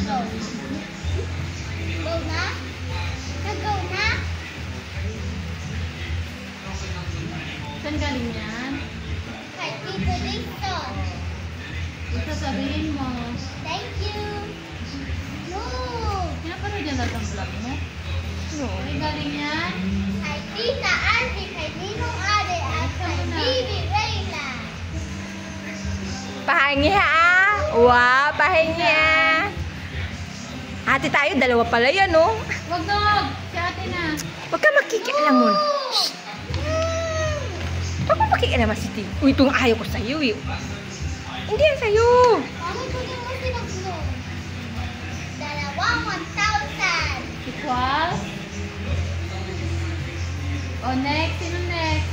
Go. Go na? Go na? Saan galing yan? Kay Tito Dixon. Ito sabihin mo. Thank you. No. Pinapanood yan lahat ang vlog mo? No. Saan galing yan? Kay Tita Arby, kay Ninong Ade, at kay Bibi Reyla. Pahingi ha. Wow, pahingi ha. Ate tayo, dalawa pala yan, oh. Wag na! Si ate na. Huwag ka makikialam mo. Huwag mo makikialam si Tito. Uy, itong ayaw ko sa'yo, eh. Hindi yan sa'yo. Mami, kunin mo sinaglo. Dalawang 1,000. Equal? O, next. Sino next?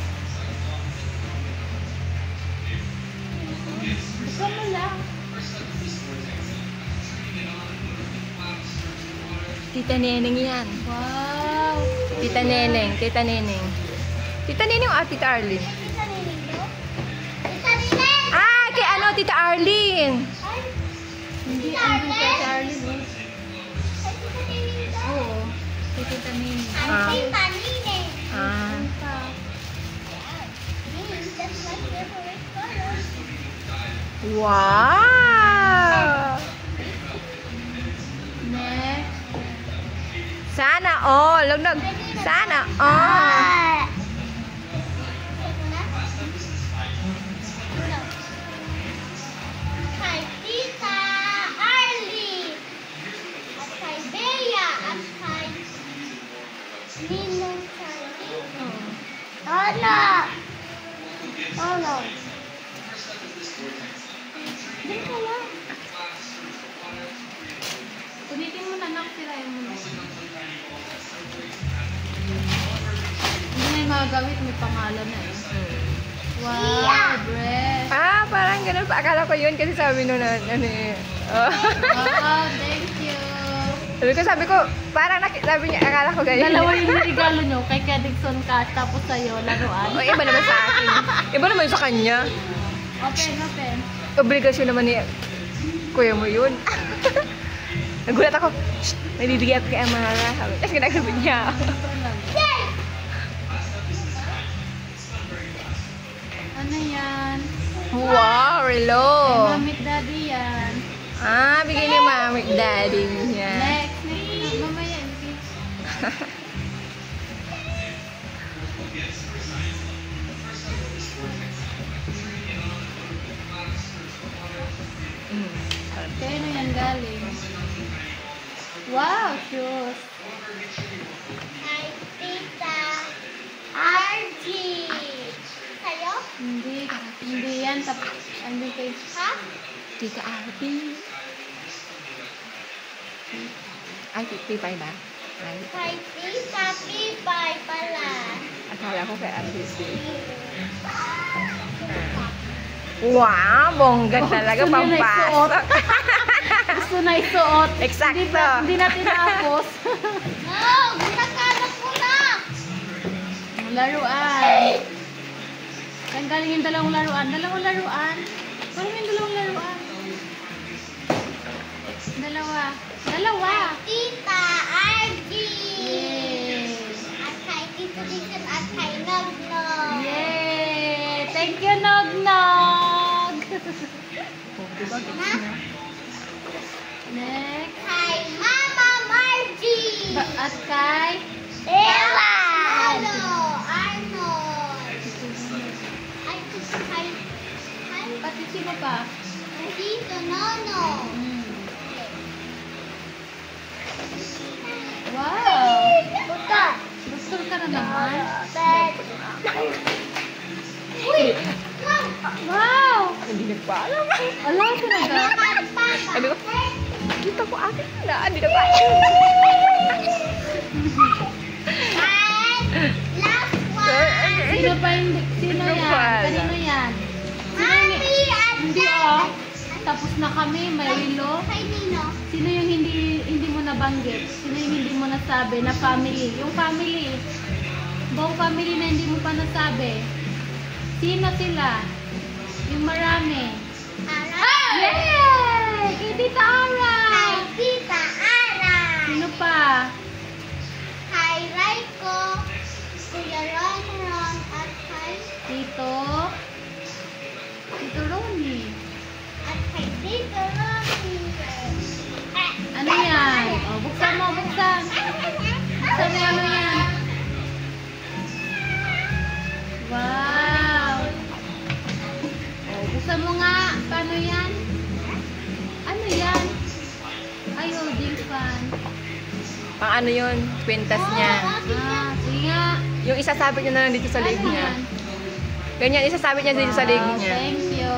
Ikaw mo lang. Tita Neneng yan. Wow! Tita Neneng, Tita Neneng. Tita Neneng o Tita Arlene? Tita Nining, no? Tita Nining! Ah, kay ano, Tita Arlene. Ay, Hindi, Tita andun kay Arlene? Charlie. Kay Tita Nining daw. Oo. Kay Tita Nini. Ang Ah. Tita Nining. Ah. That's my favorite color. Wow! Next. Sana all. Lugnog. Sana all. Kay Tita Arlie. At kay Bea. At kay Ninong Charlie. Tolo. Tolo. Diyan ka lang. Ulitin mo na, nak. Sirayan mo na. Hindi na yung mga gamit. May pangalan na eh. Wow, Yeah. breath. Ah, parang ganun pa. Akala ko yun kasi sabi nung ano eh. Oh. Wow, thank you. Sabi ko, parang sabi niya, akala ko ganyan. Dalawa yung regalo nyo. Kay Kadixon Cash, tapos sa'yo, laruan. O, iba naman sa akin. Iba naman sa kanya. Open, open. Obligasyon naman ni kuya mo yun. Nagulat ako, shh, nalibigay ako kay Amara. Tapos ginagabi niya. Yay! Ano yan? Wow, relo. Kay Mamit Daddy yan. Ah, bigay ni Mami Daddy niya. Next, next. Mamaya, okay. Kaya na yan galing. Wow, shoes. Kay Tita Archie. Sa'yo? Hindi, hindi yan. Tapos, andun kay... Ha? Tita Arby. Ay, Pipay ba? Ay, Kay Tita Pipay pala. akala ko kay Arby. Wow, bongga talaga. Gusto nila isuot. Pampasok. Gusto na isuot. Eksakto. Hindi na tinapos. No! Ginagalat mo na! Laruan. Saan galing yung dalawang laruan? Dalawang laruan. Parang yung dalawang laruan. Dalawa. Dalawa. Tita Archie. Yes. At kay Tito Dixon at kay Nognog. Yay! Thank you, Nog-Nog! Na? Next. Kay Mama Margie. At kay... Ella. Arnold. Ay, kay Pati sino pa? Tito Nono. Wow! Puta. Gusto ka na naman? Uy! Wow! Hindi nagpaalam. Alam ko na ba? Sabi ko, dito ko akin na. Hindi nagpaalam. Last one. Sino pa yung... Sino yan? Kanino yan? Mami at Hindi oh. Tapos na kami, may relo. Kay Nino. Sino yung hindi mo nabanggit? Sino yung hindi mo nasabi na family? Yung family. Buong family na hindi mo pa nasabi. Sino sila? Yung marami. Ara. Yay! Kay Tita Ara! Kay Tita Pang ano yun, kwintas niya. Sige nga. Yung isasabit niya na lang dito sa leg Ano niya. yan? Ganyan, isasabit niya dito sa leg Wow, niya. thank you.